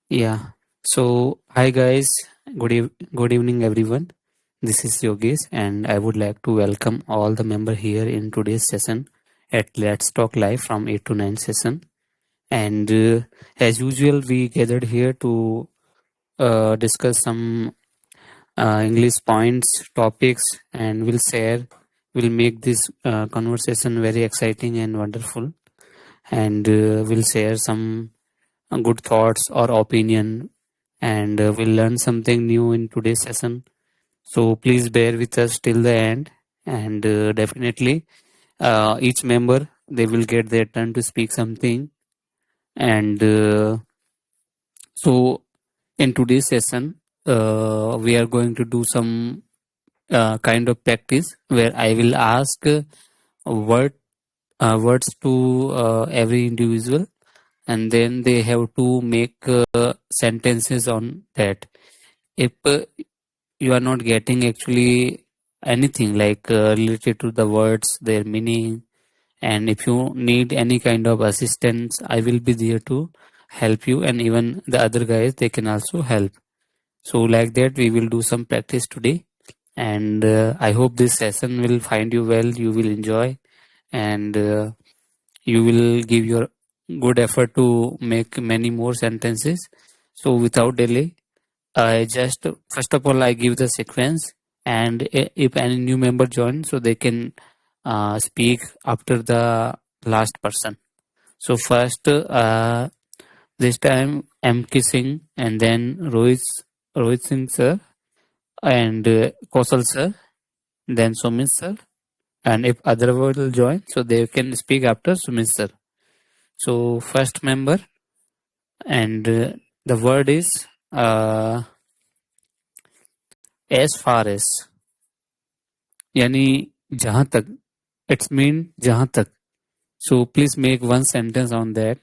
Yeah. So, hi guys. Good evening, everyone. This is Yogesh, and I would like to welcome all the member here in today's session at Let's Talk Live from 8 to 9 session. And as usual, we gathered here to discuss some English points, topics, and we'll make this conversation very exciting and wonderful. And we'll share some good thoughts or opinion, and we'll learn something new in today's session. So please bear with us till the end, and definitely each member they will get their turn to speak something. And so in today's session, we are going to do some kind of practice where I will ask word words to every individual, and then they have to make sentences on that. If you are not getting actually anything like related to the words, their meaning, and if you need any kind of assistance, I will be there to help you, and even the other guys they can also help. So like that we will do some practice today, and I hope this session will find you well, you will enjoy, and you will give your good effort to make many more sentences. So without delay, I just first of all I give the sequence, and if any new member joins, so they can speak after the last person. So first, this time M.K. Singh, and then Rohit Singh sir, and Kosal sir, then Sumit sir, and if other will join, so they can speak after Sumit sir. So first member, and the word is uh, as far as, यानी जहां तक, it's mean जहां तक. So please make one sentence on that.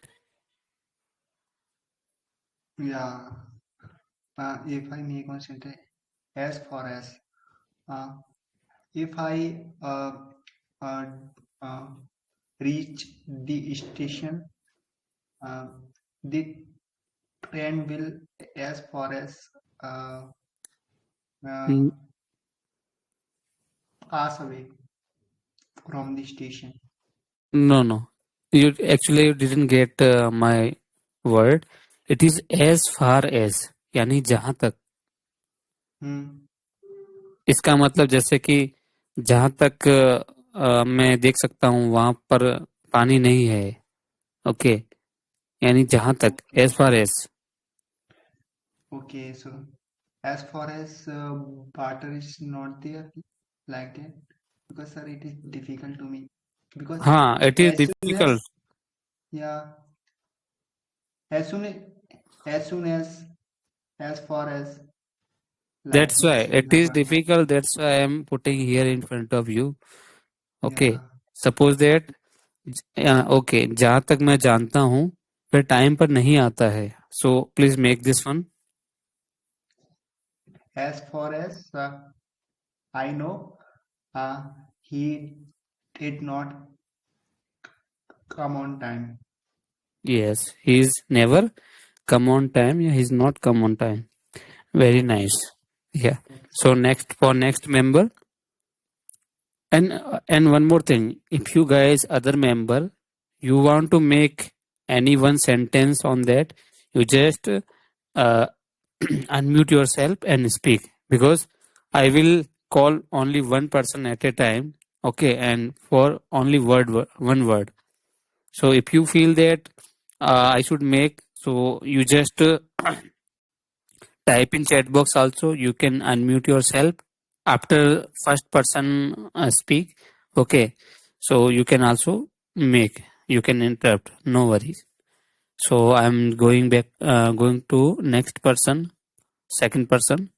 Yeah. If I make one sentence, as far as if I uh, uh, reach the station, uh, the train will as far as uh, uh, N- pass away from the station. No, no. You didn't get my word. It is as far as, यानी जहां तक. Hmm. इसका मतलब जैसे कि जहां तक मैं देख सकता हूँ वहां पर पानी नहीं है. ओके, यानी जहां तक, Okay. as far as. Okay. So as far as barter is not there like that, because sir, it is difficult to me because हाँ, it is as soon difficult. as yeah, as soon as as far as like That's why this we it have is difficult. That's why I am putting here in front of you. yeah. Okay. Suppose that okay, जहां तक मैं जानता हूँ वह time पर नहीं आता है. So please make this one. As far as I know, he did not come on time. Yes, he is never come on time. Yeah, he's not come on time. Very Okay. nice. Yeah. Okay. So next, for next member, and one more thing, if you guys other member, you want to make any one sentence on that, you just uh, unmute yourself and speak, because I will call only one person at a time. Okay, and for only one word. So if you feel that I should make, so you just type in chat box also. You can unmute yourself after first person speak. Okay, so you can also make. You can interrupt. No worries. So I'm going back, going to next person, second person.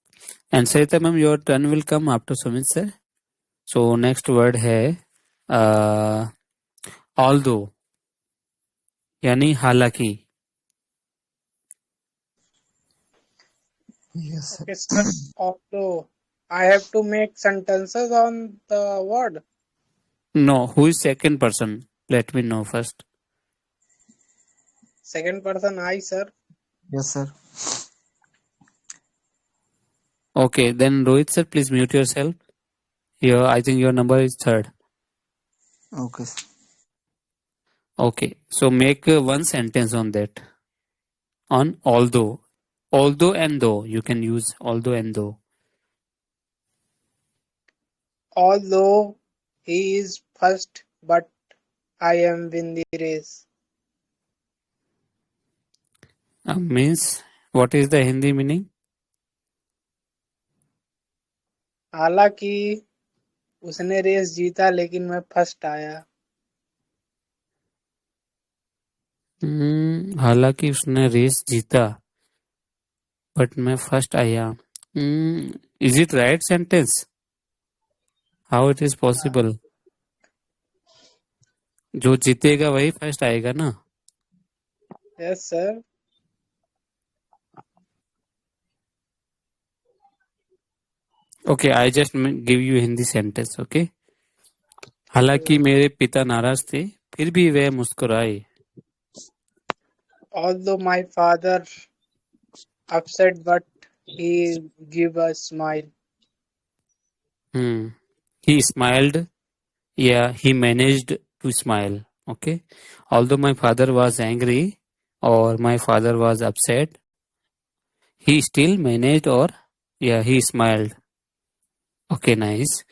And Sarita ma'am, your turn will come after Sumit sir. So next word है uh, although, यानी हालांकि. Yes, Okay, sir. Also, I have to make sentences on the word. No, who is second person? Let me know first. Second person, I, sir. Yes, sir. Okay, then Rohit sir, please mute yourself. I think your number is third. Okay, sir. Okay, so make one sentence on that. On although and though. You can use although and though. Although he is first, but I am win the race. Means what is the Hindi meaning? हालांकि उसने race जीता लेकिन मैं first आया. हालांकि उसने race जीता but मैं फर्स्ट आया. Is it right sentence? How it is possible? जो जीतेगा वही फर्स्ट आएगा ना. Yes, sir. Okay, I just give you Hindi sentence. Okay, हालांकि मेरे पिता नाराज थे फिर भी वे मुस्कुराए. Although my father upset, but he give a smile. He smiled. Yeah, he managed to smile. Okay, although my father was angry or my father was upset, he still managed, or yeah, he smiled. Okay, nice.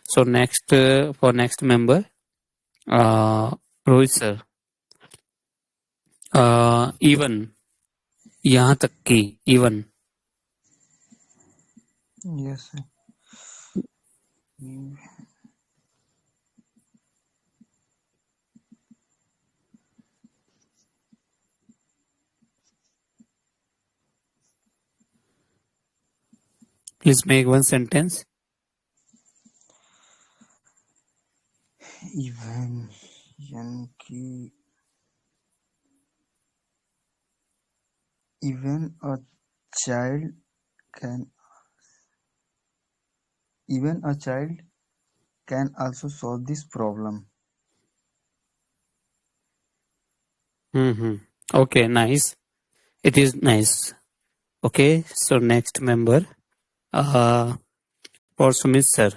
So next, for next member, Rohit sir. Even, यहाँ तक कि even. Yes, sir. Please make one sentence. Even यानी कि even a child can also solve this problem. Okay, nice. It is nice. Okay, so next member, for Sumit sir.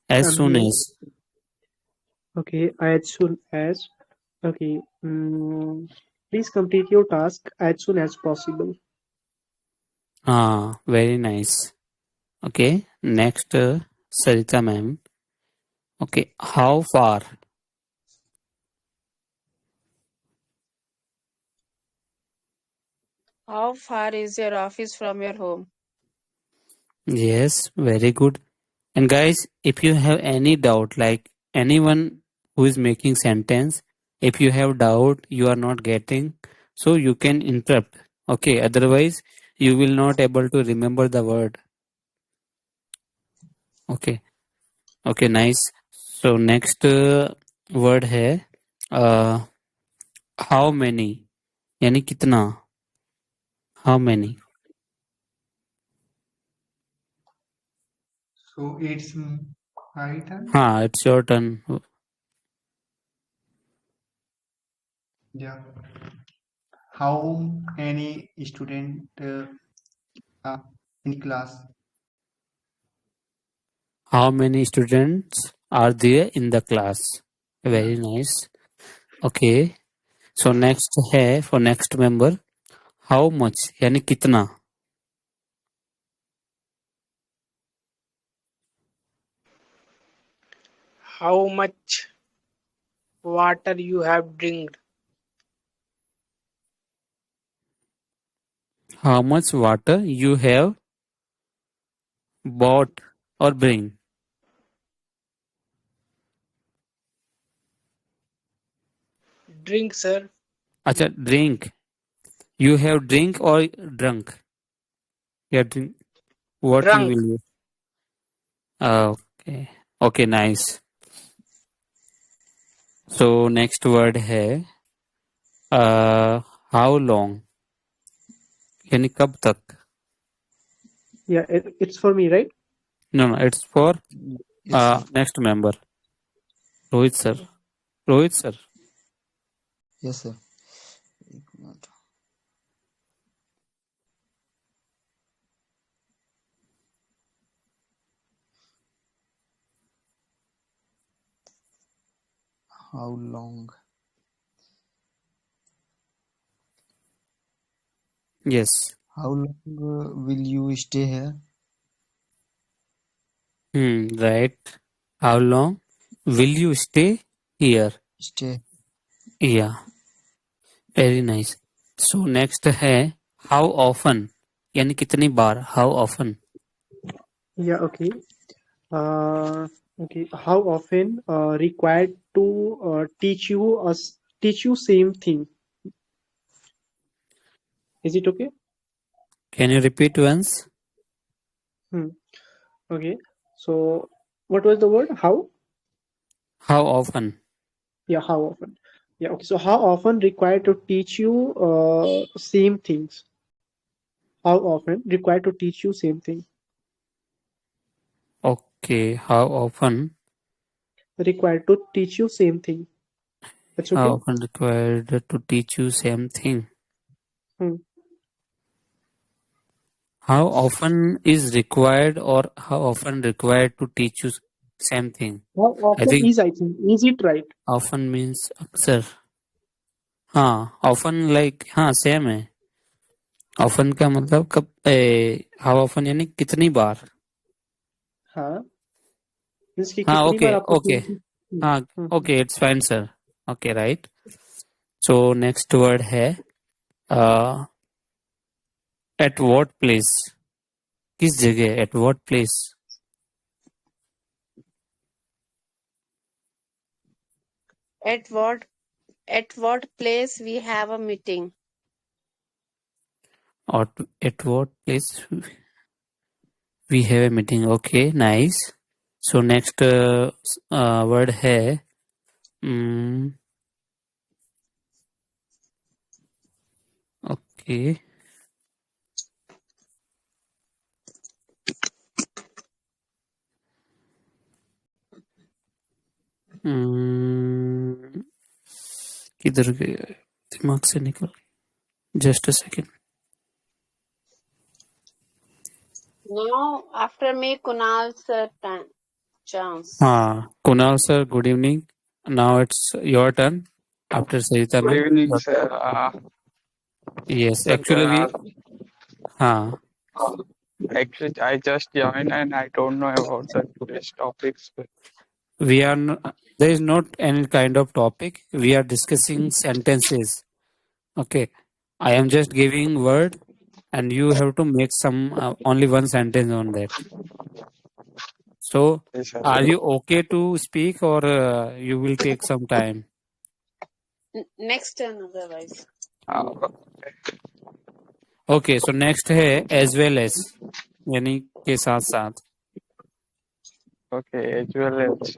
As soon Yes. as. Okay. As soon as. Okay. Please complete your task as soon as possible. Very nice. Okay, next, Sarita ma'am. Okay, how far? How far is your office from your home? Yes, very good. And guys, if you have any doubt, like anyone who is making sentence, if you have doubt, you are not getting, so you can interrupt. Okay, otherwise you will not able to remember the word. Okay, okay, nice. So next, word है how many, यानी कितना. How many? So it's my turn. हाँ, it's your turn. Yeah. How many student are in class? How many students are there in the class? Very Yeah. nice. Okay. So next है for next member. How much यानी कितना. How much water you have drank? How much water you have bought or bring. Drink, sir. अच्छा, drink. You have drink or drunk. Yeah, drink. What you Drunk. will use. Okay. Okay, nice. So next word है how long यानी कब तक. Yeah, it's for me, right? No, it's for Yes, sir. next member. Rohit sir. Rohit sir. Yes, sir. एक minute. How long? Yes. How long will you stay here? Right. How long will you stay here? Stay. Yeah. Very nice. So next है how often यानी कितनी बार how often. Yeah, okay. Okay. How often required to teach you same thing? Is it okay? Can you repeat once? Okay. So what was the word? How? How often? Yeah, how often? Yeah, okay. So how often required to teach you same things? How often required to teach you same thing? Okay. How often? Required to teach you same thing. That's How okay. often required to teach you same thing? Hmm. How often is required or how often required to teach you same thing? How I often think is I think is it right? often means अक्सर. हाँ often like हाँ same है. Often का मतलब कब how often यानी कितनी बार. हाँ. Means कि हाँ कितनी बार okay आपको okay. same हाँ okay it's fine sir. Okay right. So next word है at what place. किस जगह at what place. At what place we have a meeting? Or at what place we have a meeting. Okay nice. So next word है okay. किधर गया दिमाग से निकल. Just a second. Now, after me, Kunal sir, chance. हाँ Kunal sir good evening. Now it's your turn after Sarita Good ma'am. evening, sir. Yes Sir, actually we हाँ actually, I just joined and I don't know about the today's topics. we are there is not any kind of topic. We are discussing sentences. Okay. I am just giving word and you have to make some only one sentence on that. So Yes, sir. are you okay to speak or you will take some time? Next turn, otherwise. Okay. Okay, so next है as well as यानी के साथ साथ. Okay, as well as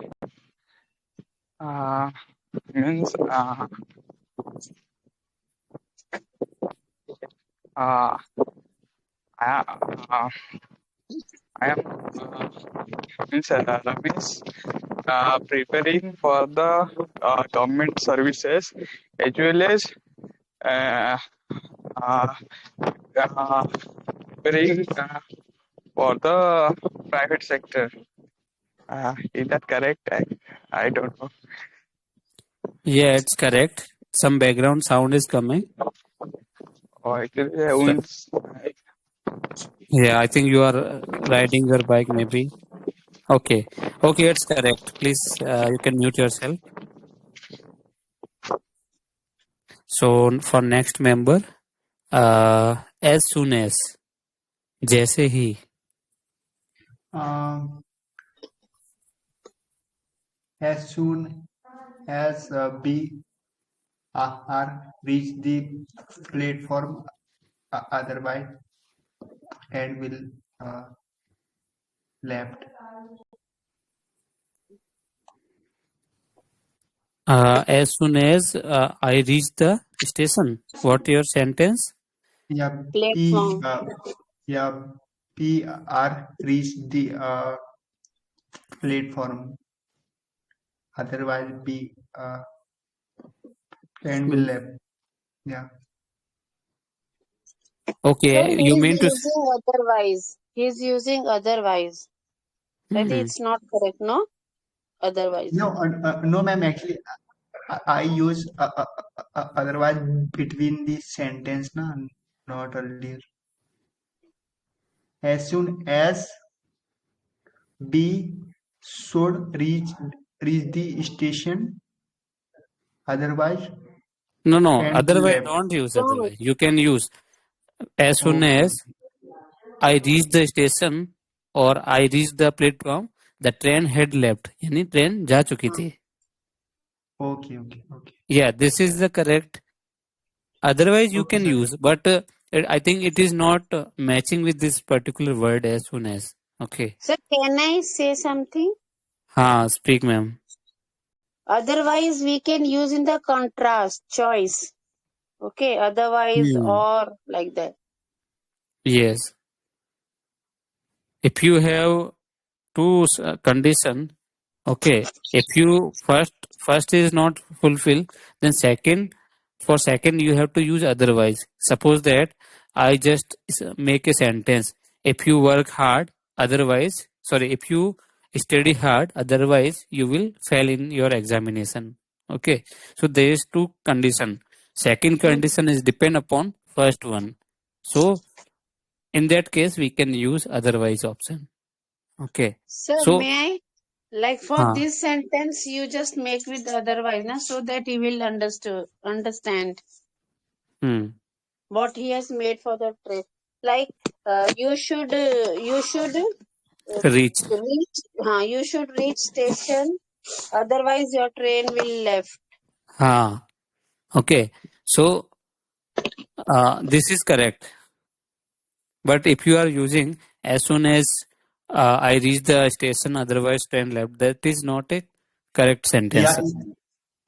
means I, I am means Ramesh preparing for the government services as well as uh, uh, preparing for the private sector. Is that correct? I don't know. Yeah, it's correct. Some background sound is coming. Oh, actually, So, yeah, I think you are riding your bike maybe. Okay, okay, it's correct. Please, you can mute yourself. So for next member, as soon as जैसे ही. As soon as we are reach the platform, otherwise and will left. As soon as I reach the station. What your sentence? Yeah, Platform. P are reach the platform. Otherwise, P and will left. Yeah. Okay, Sir, you mean to? using otherwise. He's using otherwise. I think it's not correct, no? Otherwise. No, no, ma'am. Actually, I use otherwise between the sentence, na, not earlier. As soon as B should reach the station, otherwise No. train Otherwise, left. don't use Don't. otherwise. You can use as soon Okay, as I reach the station or I reach the platform, the train had left. यानी train जा चुकी थी. okay. Yeah, this is the correct. Otherwise, you Okay, can sir. use, but I think it is not matching with this particular word as soon as. Okay. Sir, can I say something? हाँ, speak, ma'am. Otherwise, we can use in the contrast choice. Okay, otherwise, or like that. Yes. If you have two condition, okay. If you first is not fulfilled, then for second you have to use otherwise. Suppose that I just make a sentence. If you work hard, otherwise, sorry, if you study hard, otherwise you will fail in your examination. Okay. So there is two condition. Second condition is depend upon first one. So in that case, we can use otherwise option. Okay. Sir, So, may I? Like for हाँ, this sentence, you just make with otherwise, na, so that he will understand what he has made for the trip. Like you should reach. you should reach station. Otherwise, your train will left. हाँ, okay. So, this is correct. But if you are using as soon as I reach the station, otherwise train left, that is not a correct sentence.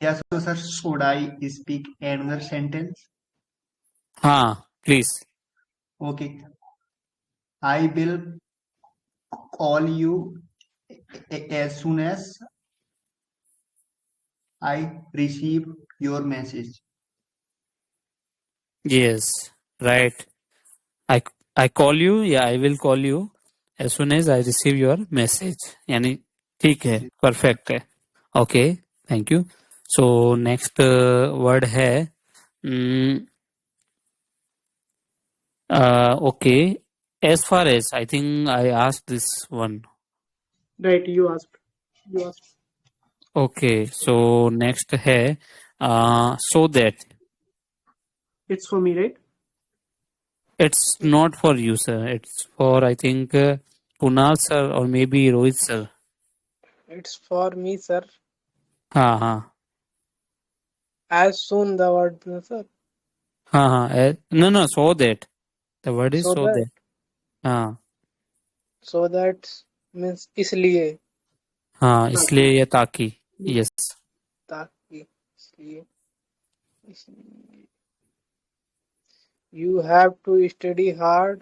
Yeah. So, sir, should I speak another sentence? हाँ, please. Okay. I will call you as soon as I receive your message. Yes, right. I call you. Yeah, I will call you as soon as I receive your message. यानी ठीक है, perfect है. Okay, thank you. So next word है okay. As far as I think I asked this one. Right, you asked. Okay, so next है so that. It's for me, right? It's not for you, sir. It's for I think Kunal sir or maybe Rohit sir. It's for me, sir. हाँ. As soon the word, no, sir. हाँ. No. So that. The word is So so that. that. हाँ. So that means इसलिए. हाँ, इसलिए या ताकि. Yes. ताकि इसलिए. You have to study hard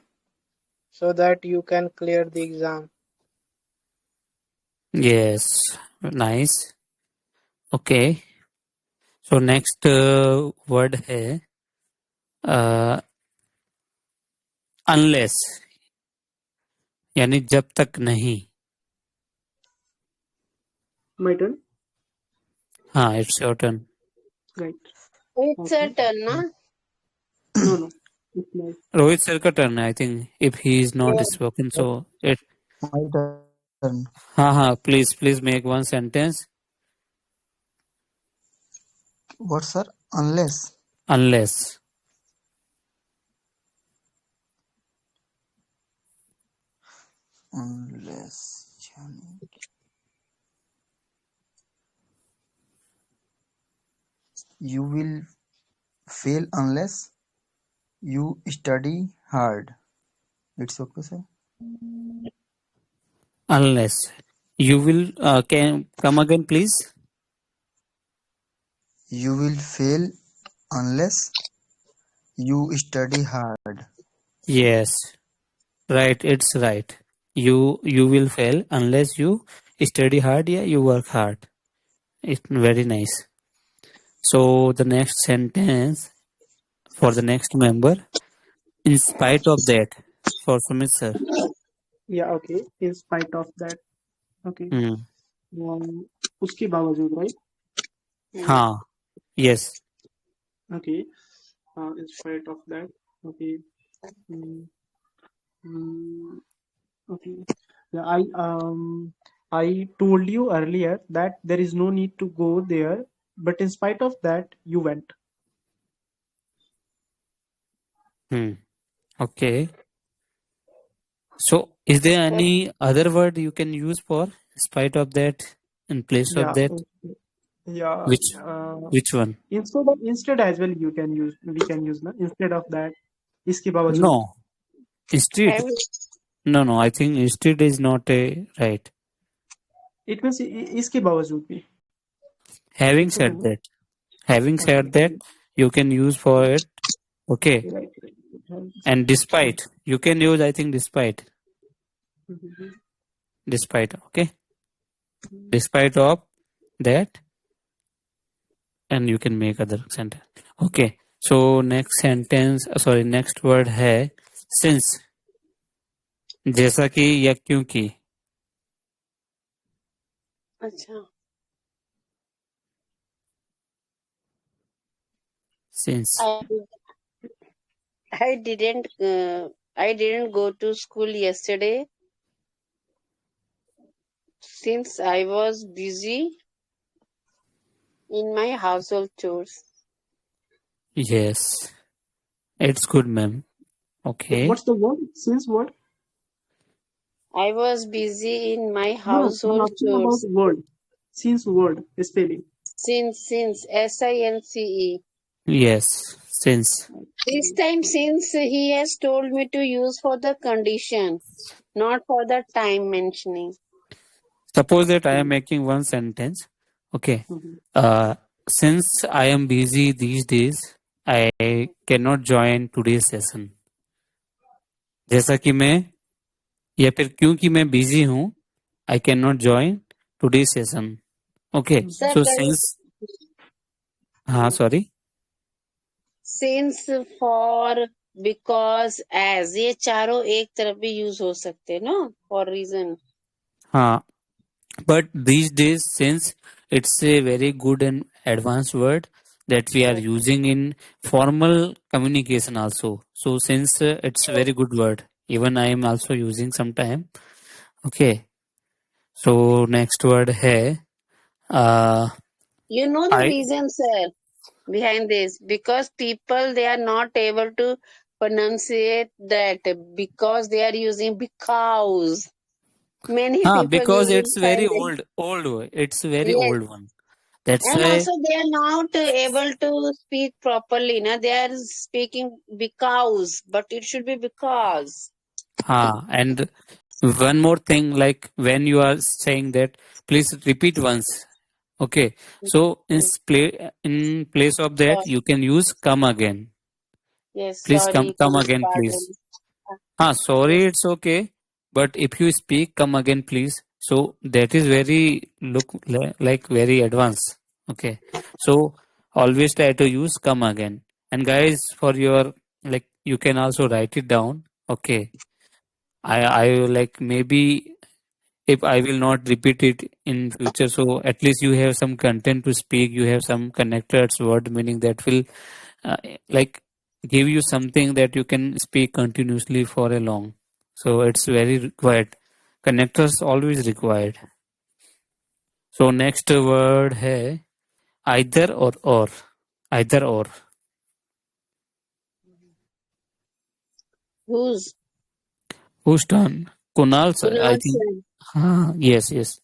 so that you can clear the exam. Yes. Nice. Okay. So next word है unless यानी जब तक नहीं. My turn. हाँ, it's your turn. Right. It's a turn, na? No. It's my. Rohit sir का turn है, I think. If he is not spoken, so it. My turn. हाँ. Please make one sentence. What, sir? Unless. Unless. You will fail unless you study hard. It's okay, sir. Unless. You will can come again, please. You will fail unless you study hard. Yes. Right. It's right. You will fail unless you study hard. Yeah, you work hard. It's very nice. So the next sentence for the next member. In spite of that, for Sumit sir. Yeah, okay. In spite of that. Okay. Hmm. उसके बावजूद, right? हाँ. Yes. Okay. In spite of that. Okay. Mm, mm, okay. Yeah, I told you earlier that there is no need to go there, but in spite of that, you went. Okay. So, is there any other word you can use for in spite of that, in place of Yeah. that? Okay. Yeah. Which which one? Instead as well we can use na instead of that. इसके बावजूद. No. Instead. Have No, no. I think instead is not a right. It means इसके बावजूद भी. Having ऐसा है said ना? that, having Okay. said that, you can use for it. Okay. Right. And despite, you can use, I think, despite. Mhm. Despite. Okay. Despite of that, and you can make other sentence. Okay. So next sentence, sorry, next word है since. जैसा कि या क्योंकि. अच्छा. Since. I didn't go to school yesterday since I was busy in my household chores. Yes. It's good, ma'am. Okay. What's the word? Since what? I was busy in my No, I'm household asking about chores word. Since word spelling. since SINCE. Yes. Since. This time since he has told me to use for the condition, not for the time mentioning. Suppose that I am making one sentence. Okay. Mhm. Since I am busy these days, I cannot join today's session. जैसा कि मैं या फिर क्योंकि मैं busy हूँ, I cannot join today's session. Okay. Sir, So since, हाँ sorry. since, for, because, as, ये चारों एक तरफ भी यूज हो सकते हैं ना, for reason. हाँ. But these days, since it's a very good and advanced word that we are using in formal communication also. So since it's a very good word, even I am also using sometime. Okay. So next word है You know the I. reason, sir, behind this? Because people, they are not able to pronunciate that because they are using because. Many people Because using it's very silent. old word. It's a very Yes. old one. That's And why. also they are not able to speak properly. Na? They are speaking because, but it should be because. And one more thing, like when you are saying that, please repeat once. Okay. So in place of that, you can use come again. Yes, Please sorry, come please again, please. pardon. Sorry, Yes. it's okay. But if you speak come again, please. So that is very like very advanced. Okay. So always try to use come again. And guys, for your like you can also write it down. Okay. I like maybe if I will not repeat it in future, so at least you have some content to speak. You have some connectors word meaning that will uh, like give you something that you can speak continuously for a long. So it's very required. Connectors always required. So next word है either or either or. Who's? Whose turn? Kunal sir, I Kunal think. sir. Yes.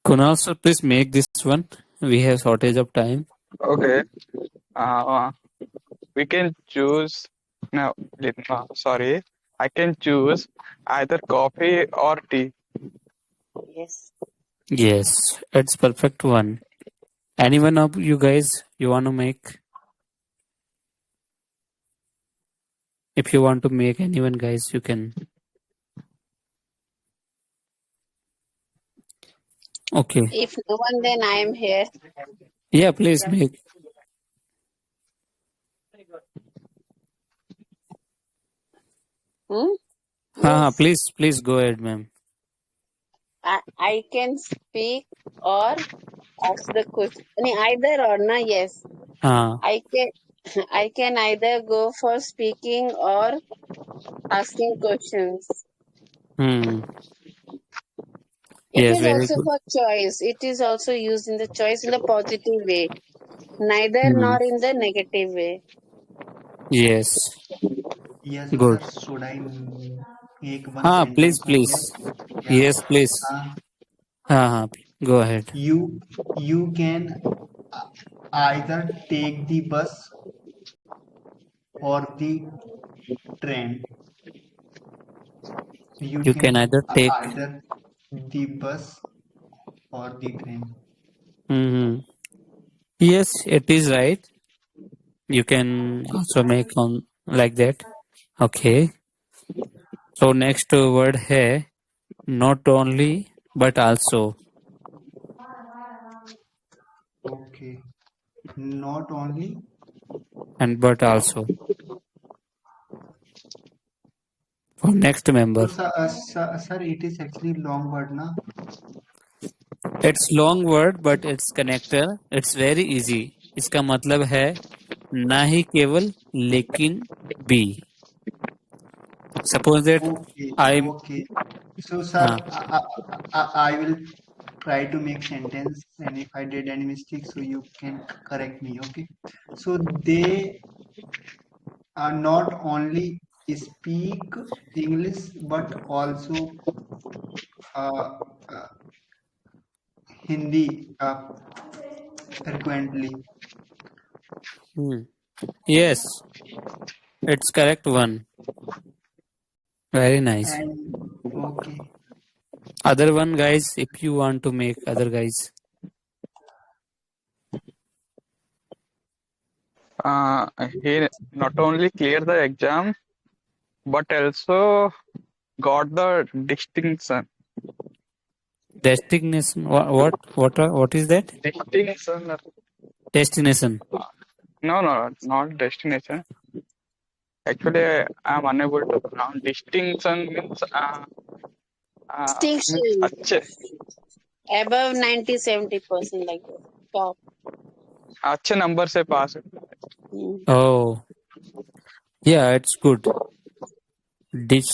Kunal sir, please make this one. We have shortage of time. Okay. Uh, we can choose. No, sorry. I can choose either coffee or tea. Yes. Yes, it's perfect one. Anyone of you guys you want to make? If you want to make anyone guys, you can. Okay. If no one, then I am here. Yeah, please make. Hmm? Yes. Please go ahead, ma'am. I can speak or ask the question. Either or, na? Yes. हाँ I can I can either go for speaking or asking questions. hmm It yes, is very also good. for choice. It is also used in the choice in the positive way, neither Hmm. nor in the negative way. Yes, Yes, sir. good. Should I make one हाँ sentence please on please. this? Yeah. Yes please. Uh, हाँ, go ahead. you can either take the bus or the train. You You can can either take. either the bus or the train. Hmm Yes, it is right. You can also make on like that. Okay. So next word है not only but also, Okay. Not only. and but also for next member. So, sir, it is actually long word, na? It's long word but it's connector. It's very easy. इसका मतलब है ना ही केवल लेकिन भी. Suppose that Okay. I Okay. So, sir, हाँ I will try to make sentence, and if I did any mistake, so you can correct me. Okay. So they are not only speak English but also uh, uh, Hindi frequently. hmm. Yes, it's correct one. Very nice. And okay. Other one guys, if you want to make other guys. He not only cleared the exam but also got the distinction. Destination. What is that? Distinction. Destination. No, not destination. Actually, I'm unable to pronounce. Distinction means Distinction अच्छे above 90-70% like that. Top. अच्छे number से पास. Hmm. Oh, yeah, it's good.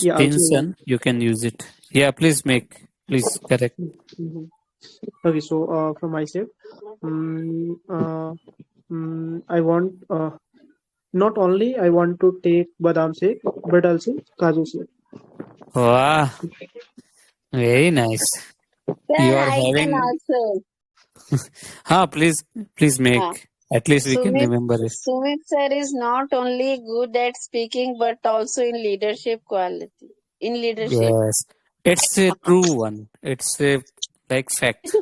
Yeah, also. Distinction. You can use it. Yeah, please make. Please correct. Mhm. Okay, so from my side, I want not only I want to take badam shake, but also kaju shake. Wow, very nice. Sir, You are I can having. also. Please Uh, make. At least we can Sumit, remember it. Sumit sir is not only good at speaking but also in leadership quality. In leadership. Yes, it's a true one. It's a like fact.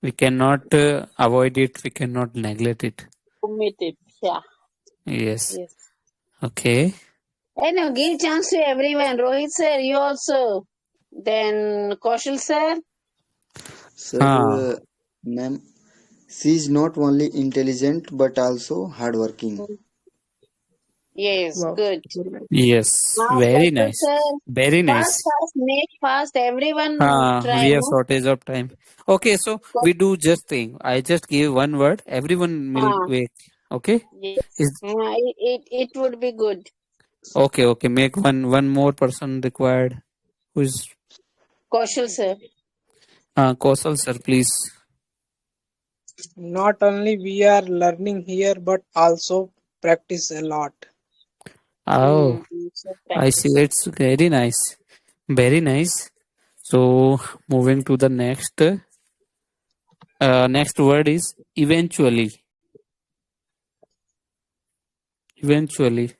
We cannot avoid it. We cannot neglect it. Omit it. Yeah. Yes. Yes. Okay. And now give chance to everyone. Rohit sir, you also. Then Kaushal sir. Sir, Ah, ma'am, she is not only intelligent but also hardworking. Yes, Wow, good. very nice. yes. Now Very Kaushal nice. sir. Very Fast, nice. fast, make fast. Everyone try, We have no? shortage of time. Okay, so we do just thing. I just give one word. Everyone will Ah, wait. Okay. yes. Is It would be good. okay. Okay. Make one more person required. Who's Kaushal sir. Kausal sir, please. Not only we are learning here, but also practice a lot. Oh, So I see. practice. It's very nice. Very nice. So moving to the next. Next word is eventually. Eventually.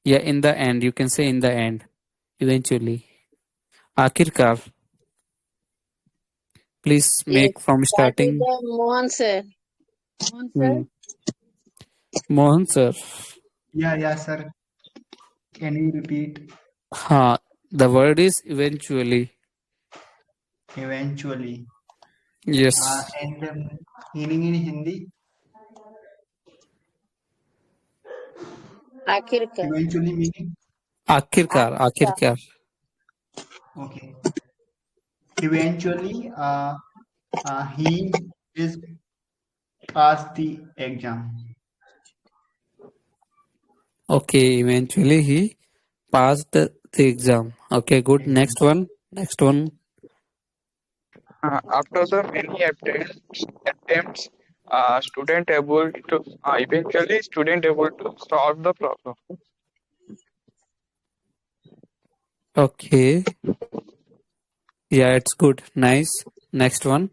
Yeah, in the end. You can say in the end. Eventually. आखिरकार. Please Yes. make from That is starting. the Mohan sir. Mohan sir. Hmm. Mohan sir. Yeah, sir. Can you repeat? The word is eventually. Eventually. Yes. And meaning in Hindi, Akhirkar. eventually meaning. आखिरकार. Akhirkar. आखिरकार. Okay. eventually he is passed the exam. Okay, eventually he passed the exam. Okay, good. Exam. Next one. Next one. After the many attempts, student able to solve the problem. Okay. Yeah, it's good. Nice. Next one.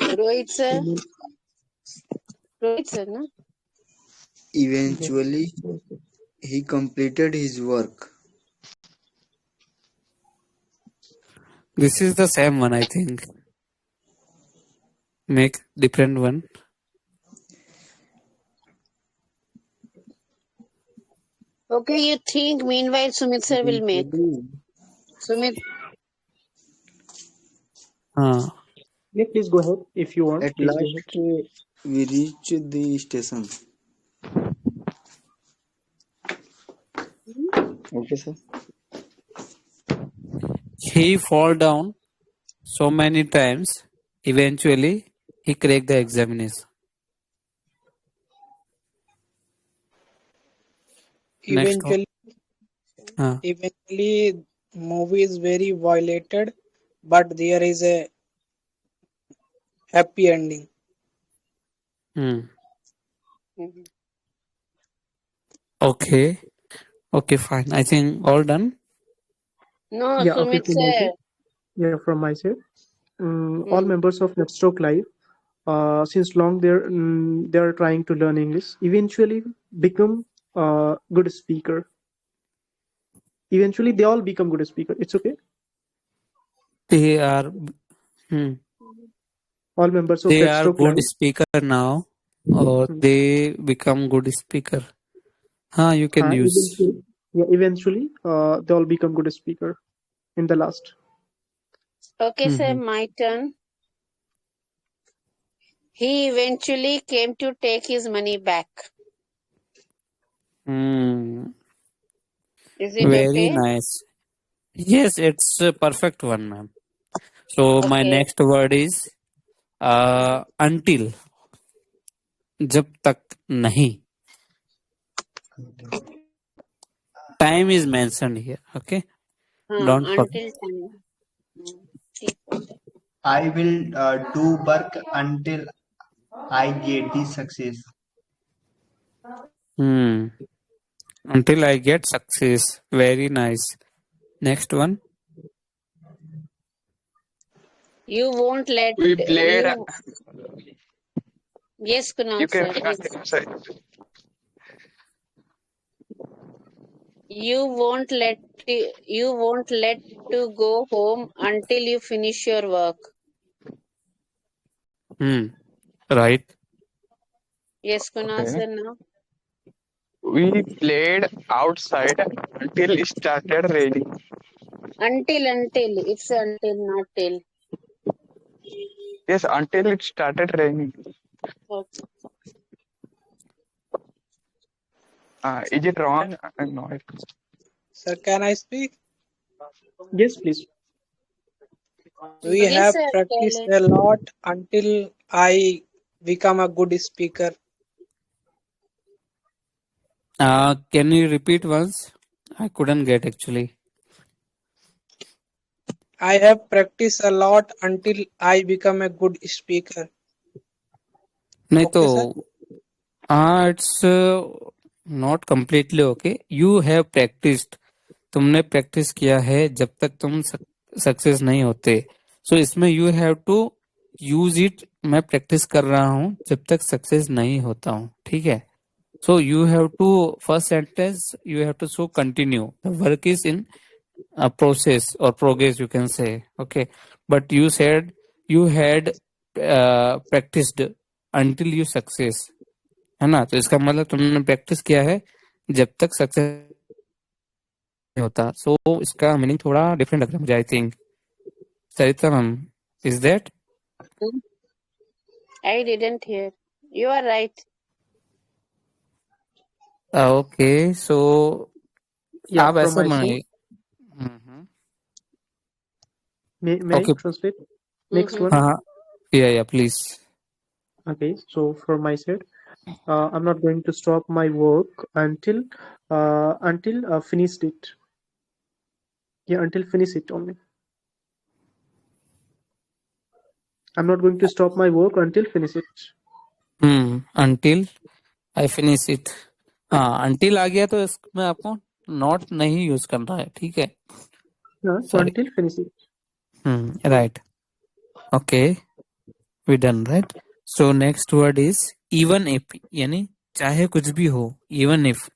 Rohit sir, Even- Rohit sir, no? Eventually, he completed his work. This is the same one, I think. Make different one. Okay, you think meanwhile Sumit sir will make. Eventually, Sumit, Yeah, please go ahead if you want. at Please go last, ahead. we reached the station. Okay, sir. He fall down so many times. Eventually, he cracked the examination. Next one. Eventually, movie is very violated, but there is a happy ending. Hmm. Okay. Okay, fine. I think all done. no, Yeah, okay, Sumit from my sir. side. Yeah, from my side. All Hmm. members of Netstroke Live, since long they're trying to learn English. Eventually, become a good speaker. Eventually, they all become good speaker. It's okay. They are All members of they are Netstroke good Live. speaker now, or Hmm. they become good speaker. You can use. Eventually, they all become good speaker in the last. Okay, sir, Mhm. my turn. He eventually came to take his money back. Hmm. Is it Very okay? nice. Yes, it's a perfect one, ma'am. So my Okay. next word is until. जब तक नहीं. Time is mentioned here. Okay. Don't forget. Until time. ठीक है. I will do work until I get the success. Until I get success. Very nice. Next one. You won't let We played. you. Yes, You Kunal can sir. Yes. continue, sir. You won't let to go home until you finish your work. Right. Yes, Kunal Okay. sir. Now. We played outside until it started raining. Until it's until not till. Yes, until it started raining. Okay. Is it wrong? No. Sir, can I speak? Yes, please. We Yes, have sir. practiced Tell a lot until I become a good speaker. Can you repeat once? I couldn't get actually. I have practiced a lot until I become a good speaker. नहीं तो Okay, sir? it's not completely okay. You have practiced. तुमने practice किया है जब तक तुम success नहीं होते. सो इसमें you have to use it. मैं प्रैक्टिस कर रहा हूं जब तक सक्सेस नहीं होता हूं. ठीक है. So you have to first sentence you have to so continue. The work is in process or progress, you can say. Okay, but you said you had practiced until you success. है ना. तो इसका मतलब तुमने practice किया है जब तक सक्सेस नहीं होता. सो इसका मीनिंग थोड़ा डिफरेंट लग रहा है मुझे. I think Sarita ma'am is that. I didn't hear. You are right. Okay. So Yeah, आप from ऐसा my side. बनाइए. May I Okay. translate? Next Mm-hmm. one. Yeah, please. Okay, so from my side, I'm not going to stop my work until finished it. Yeah, until finish it only. I'm not going to stop my work until finish it. Until I finish it. हाँ, until आ गया तो इसमें आपको not नहीं use करना है, ठीक है? Yeah, so Sorry. until finish it. Right. Okay, we done, right? So next word is even if, यानी चाहे कुछ भी हो, even if.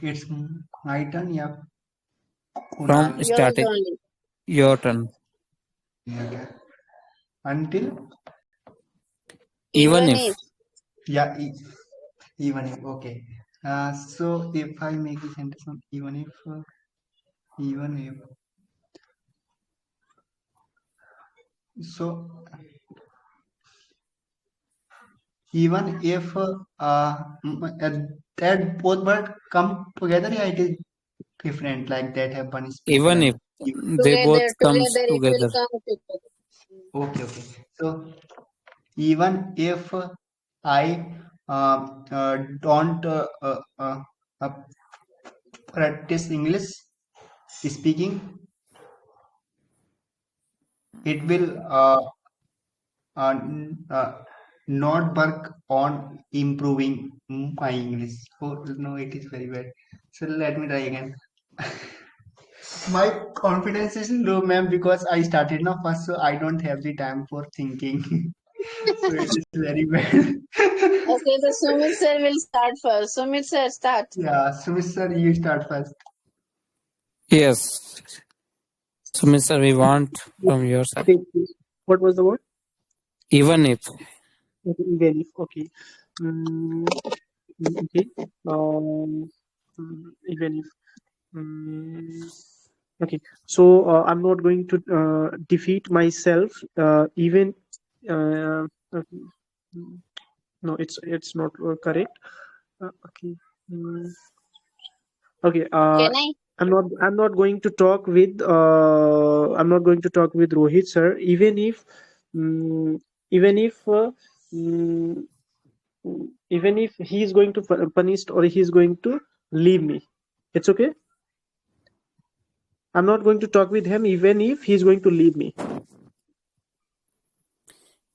It's my turn, yeah. From Kunal. Yours starting, only. your turn. Okay. Until, Even Even if. if. yeah, even if, okay. So if I make the sentence on even if, so even if that both words come together, yeah, it is different. Like that have one speech Even like. if they both comes Together it will together. come together. Okay. So even if I don't uh, practice English speaking, it will not work on improving my English. Oh no, it is very bad. So let me try again. My confidence is low, ma'am, because I started now first, so I don't have the time for thinking. So it is very bad. Okay, the Sumit sir will start first. Sumit sir, start. Yeah, Sumit sir, you start first. Yes. So, Mr. We want from your side. Okay, please. What was the word? Even if. Okay, even if. Okay. Okay. Even if. Okay. So I'm not going to defeat myself. Even. Okay. No, it's not correct. Okay. Okay. Can I? I'm not going to talk with Rohit sir, even if mm, even if he is going to punished or he is going to leave me. It's okay. I'm not going to talk with him even if he is going to leave me.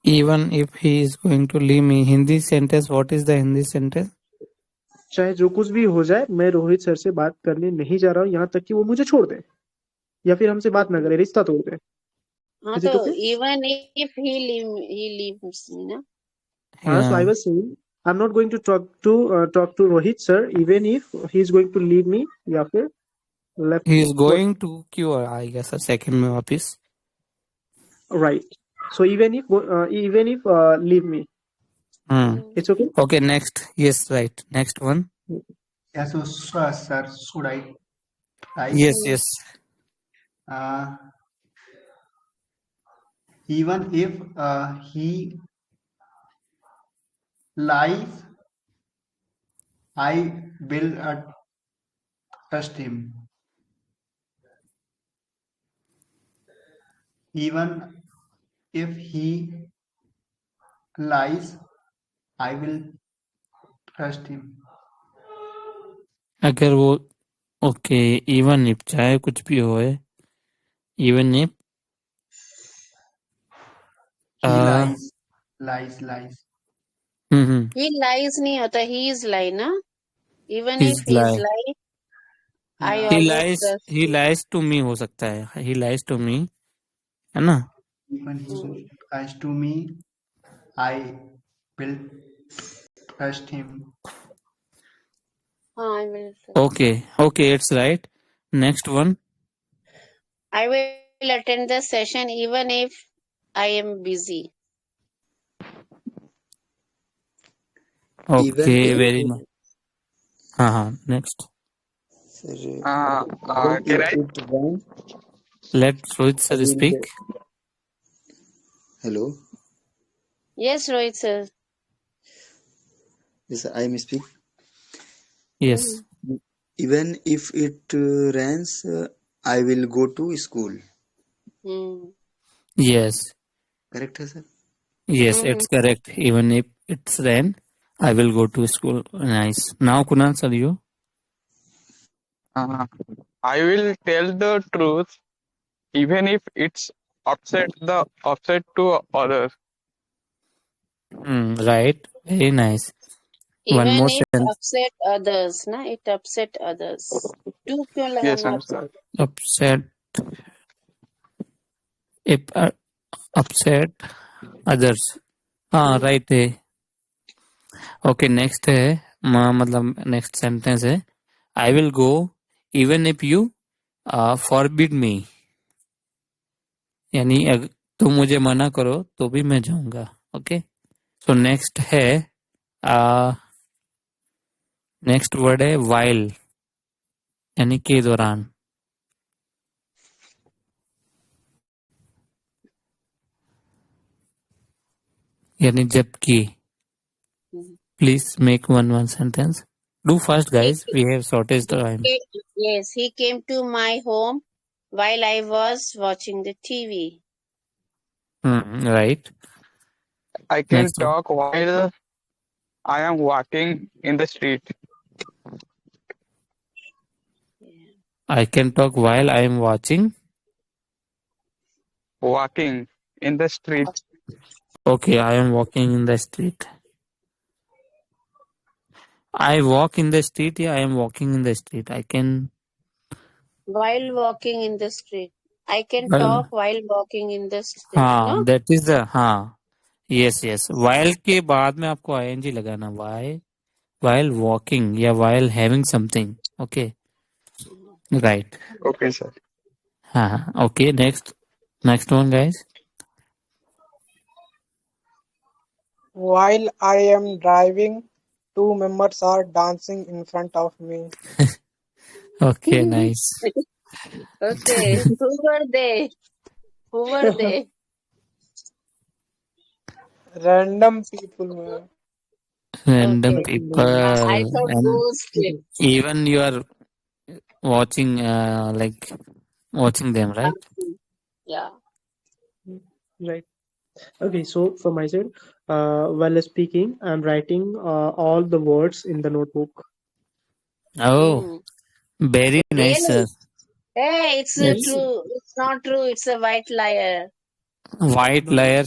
Even if he is going to leave me. Hindi sentence. What is the Hindi sentence? चाहे जो कुछ भी हो जाए, मैं Rohit sir से बात करने नहीं जा रहा हूँ यहाँ तक कि वो मुझे छोड़ दे या फिर हमसे बात ना करे, रिश्ता तोड़ दे. हाँ Is it तो okay? even if he leaves me ना. So I was saying I'm not going to talk to Rohit sir even if he is going to leave me या फिर left He me. is going to क्यों आएगा sir second में वापस? Right. So even if leave me, it's okay. Okay, next. Yes, right. Next one. Yeah, so sir, should I try? Yes. Even if he lies, I will trust him. Even if he lies, I will trust him. अगर वो okay even if चाहे कुछ भी होए even if He lies. He lies नहीं होता. He is lie ना. Even He's if he is lie. lie, I Yeah. always trust he him. lies to me हो सकता है. He lies to me, है ना? Even he lies to me, I will trust him. हाँ, I will trust. Okay, it's right. Next one. I will attend the session even if I am busy. Even Okay, if very much. Next. sir, even Can if I? it rain, Let Rohit I sir will. speak. Hello. Yes, Rohit sir. Yes, I am speak. Yes. Even if it rains, I will go to school. Hmm. Yes. Correct है sir? Yes, Mm-hmm. it's correct. Even if it's rain, I will go to school. Nice. Now, Kunal, sir, you? Uh, I will tell the truth even if it's upset to others. Right. Very nice. One Even more if sentence. upset others, na, it upset others. तू क्यों लगा Yes, मार? sir. Upset. If upset others. हाँ right है. Okay next है मतलब next sentence है I will go even if you forbid me. यानी तुम मुझे मना करो तो भी मैं जाऊंगा. ओके सो नेक्स्ट है नेक्स्ट वर्ड है वाइल यानी के दौरान. यानी जबकि. Please make one sentence. Do first guys we have shortage time. Yes, he came to my home while I was watching the TV. Right. I can next talk while I am walking in the street. I can talk while I am watching. Walking in the street. Okay, I am walking in the street. I walk in the street. Yeah, I am walking in the street. I can. While walking in the street. I can Well, talk while walking in the street. हाँ No? that is the हाँ yes yes. While के बाद में आपको ing लगाना. While walking या while having something. Okay, right. Okay, sir. हाँ okay. Next one guys. While I am driving, two members are dancing in front of me. Okay, nice. Okay. Who were they? Who were they? Random people. Man. Random Okay. people I thought and ghost. even you are watching like watching them, right? Yeah. Right. Okay, so from my side, while speaking, I'm writing all the words in the notebook. Oh, very nice, sir. Really? Hey, it's Yes. true. It's not true. It's a white liar. White No. liar.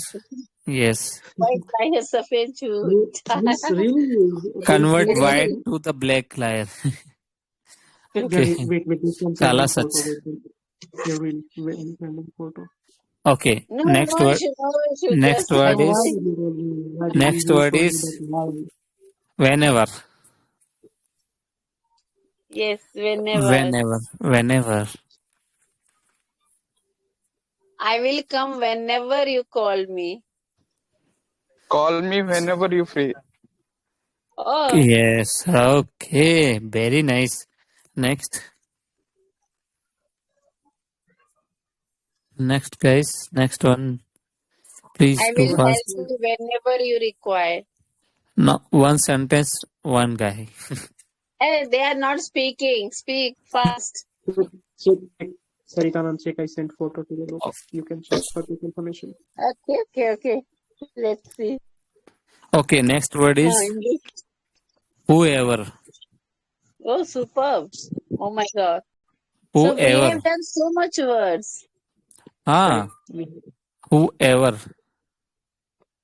Yes. White liar, सफेद झूठ. Means really, Convert they are white to the black liar. Yeah, Okay. wait, let's send Kala photo. sach. Yeah, wait, sending photo. Okay. No, Next no word. issue, no issue. Next Just word I'm is saying. next word is whenever. Yes, whenever. Whenever. I will come whenever you call me. Call me whenever you free. Oh, Yes. Okay. Very nice. Next guys. Next one. Please I do will fast. help you whenever you require. No, one sentence, one guy. Hey, they are not speaking. Speak fast. Check, Sarita ma'am, check. I sent photo to the group. You can check for this information. Okay. Let's see. Okay. Next word is English. whoever. Oh, superb. Oh my God. So we Whoever. have done so much words. Ah, whoever.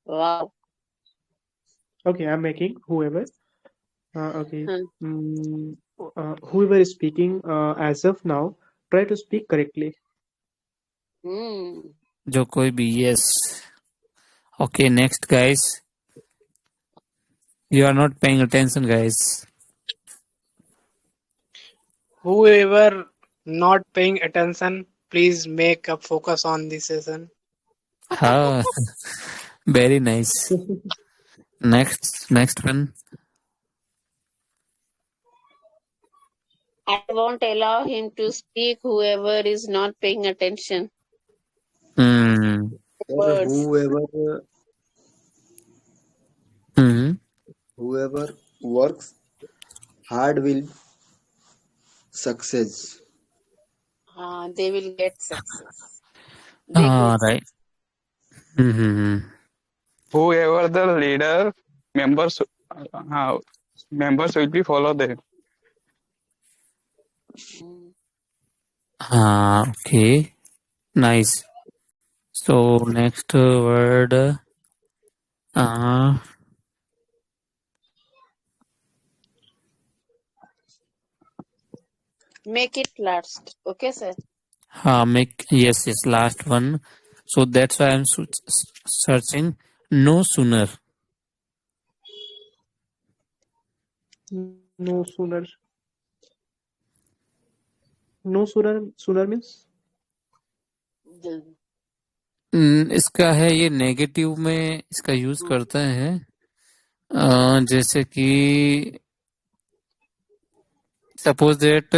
Wow. Okay, I'm making whoever. Okay. Hmm. Whoever is speaking as of now, try to speak correctly. जो कोई भी. Yes. Okay. Next guys. You are not paying attention, guys. Whoever not paying attention, please make a focus on this session. Ah, very nice. Next one. I won't allow him to speak. Whoever is not paying attention. Sir, Words. whoever works hard will Success. They will get success. They get Right. Mm-hmm. Whoever the leader, members, uh, members will be follow them. mm, Okay. Nice. So next word. make it last. Okay, sir. Make yes, last one. So that's why I'm searching no sooner. No sooner. No sooner means? The- इसका है ये negative में इसका use करते हैं जैसे कि suppose that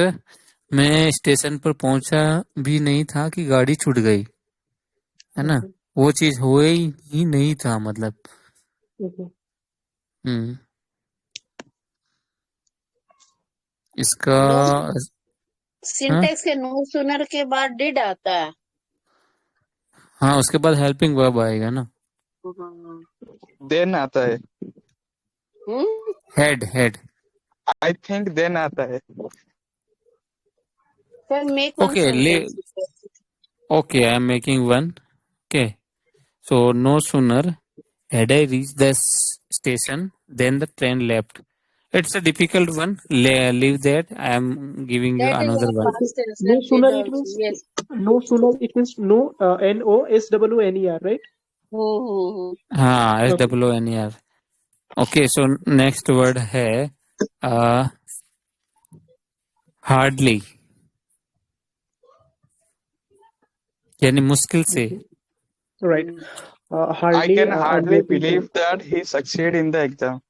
मैं स्टेशन पर पहुंचा भी नहीं था कि गाड़ी छूट गई है ना Okay. वो चीज हुए ही नहीं था मतलब Okay. इसका No हाँ सिंटेक्स के नो सूनर के बाद डिड आता है. हाँ उसके बाद हेल्पिंग वर्ब आएगा ना Then आता है. हेड I think then आता है. Sir, make one okay sentence. okay I am making one. Okay, so no sooner had I reached the station than the train left. It's a difficult one. Leave that. I am giving you That is another our one. past tense. No That sooner did it also. means Yes. no sooner it means no NOSWNER, right? हाँ Okay. SWNER. Okay, so next word है hardly यानी मुश्किल से. Right. I Hardly can I'm hardly getting believe that he succeed in the exam.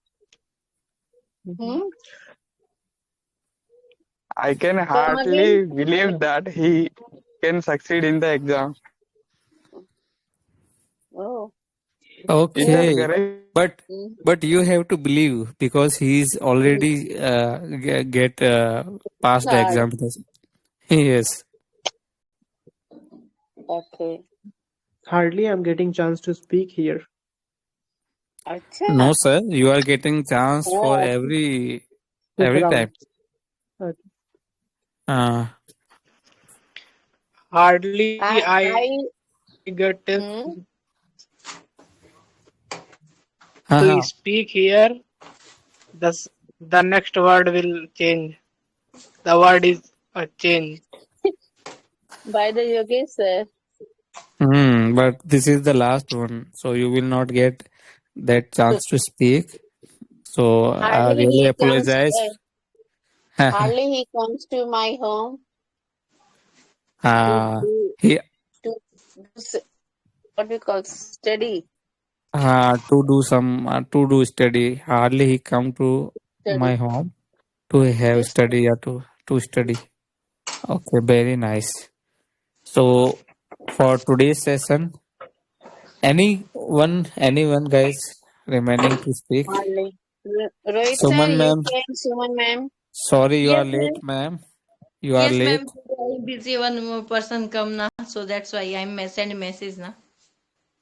I can Come hardly again. believe that he can succeed in the exam. Oh. Is that Okay, correct? but you have to believe because he's already get passed the Hard. exam. Yes. Okay. hardly I'm getting chance to speak here. अच्छा. No, sir. You are getting chance for Oh. every Round. time. Okay. Hardly I get to हाँ speak here. The next word will change. The word is a change. By the Yogesh sir. but this is the last one, so you will not get that chance to speak. So I Hardly really he comes. apologize. Hardly he comes to my home He to what we call study. to do some to do study. Hardly he come to my Study. home to have To study or to study. Okay, very nice. So for today's session, anyone guys remaining to speak? Hardly. Rohit sir, Suman you ma'am, can. Suman ma'am. sorry you are Yes, late, ma'am. ma'am. You are Yes, late. ma'am. Today I'm busy. One more person come now, so that's why I'm send message now.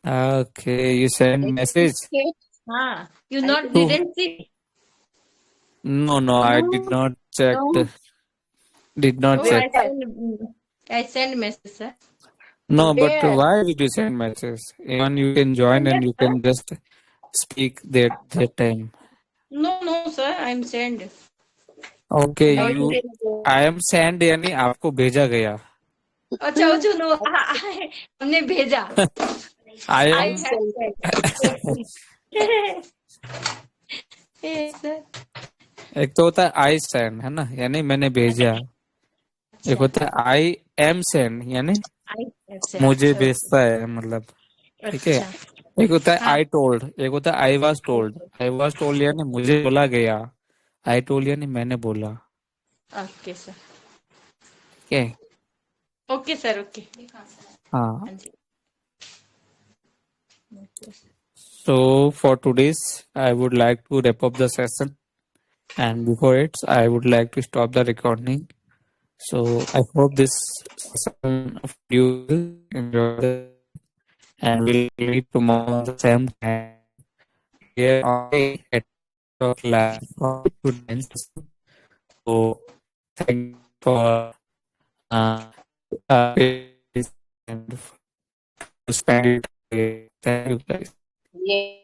Okay, you send message. You not Who? didn't see? No, I did not check. No. Did not Oh, check. I send message, sir. No, but Where? why did you send message? Even you can join and you can just speak that time. No, sir. I'm send. Okay, Not you. even there. I am send यानी आपको भेजा गया. अच्छा अच्छा no हमने भेजा. I I am. have sent. Yes, sir. एक तो होता है I send है ना यानी मैंने भेजा. एक होता है I am send यानी I have sent. मुझे भेजता है मतलब ठीक है. एक होता है I told, एक होता है I was told. I was told यानी मुझे बोला गया. I told यानी मैंने बोला. Okay, sir. Okay. Okay, sir. Okay. हाँ. So for today's, I would like to wrap up the session, and before it, I would like to stop the recording. So I hope this session of you will enjoy and we'll meet tomorrow on the same time here only at Talk Live for students. So thank you for uh, and to spend it. Thank you guys. Yeah.